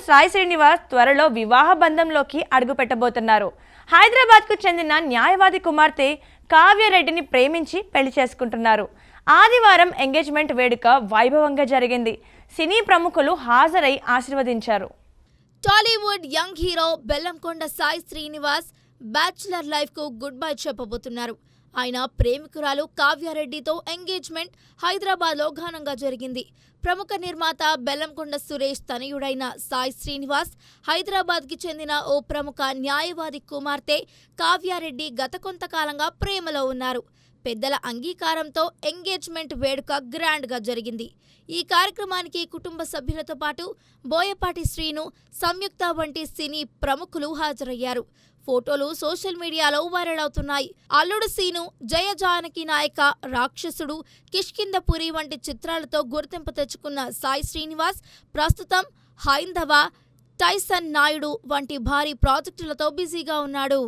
సాయి శ్రీనివాస్ త్వరలో వివాహ బంధంలోకి అడుగుపెట్టబోతున్నారు. హైదరాబాద్కు చెందిన న్యాయవాది కుమార్తె కావ్యారెడ్డిని ప్రేమించి పెళ్లి చేసుకుంటున్నారు. ఆదివారం ఎంగేజ్మెంట్ వేడుక వైభవంగా జరిగింది. సినీ ప్రముఖులు హాజరై ఆశీర్వదించారు. Tollywood young hero Bellamkonda Sai Srinivas bachelor life కు గుడ్ బై చెప్పబోతున్నారు. ఆయన ప్రేమికురాలు కావ్యారెడ్డితో ఎంగేజ్మెంట్ హైదరాబాద్లో ఘనంగా జరిగింది. ప్రముఖ నిర్మాత బెల్లంకొండ సురేష్ తనయుడైన సాయి శ్రీనివాస్ హైదరాబాద్కి చెందిన ఓ ప్రముఖ న్యాయవాది కుమార్తె కావ్యారెడ్డి గత కొంతకాలంగా ప్రేమలో ఉన్నారు. పెద్దల అంగీకారంతో ఎంగేజ్మెంట్ వేడుక గ్రాండ్గా జరిగింది. ఈ కార్యక్రమానికి కుటుంబ సభ్యులతో పాటు బోయపాటి శ్రీను, సంయుక్త వంటి సినీ ప్రముఖులు హాజరయ్యారు. ఫోటోలు సోషల్ మీడియాలో వైరల్ అవుతున్నాయి. అల్లుడు సీను, జయ జానకి నాయక, రాక్షసుడు, కిష్కింధపురి వంటి చిత్రాలతో గుర్తింపు తెచ్చుకున్న సాయి శ్రీనివాస్ ప్రస్తుతం హైందవ, టైసన్ నాయుడు వంటి భారీ ప్రాజెక్టులతో బిజీగా ఉన్నాడు.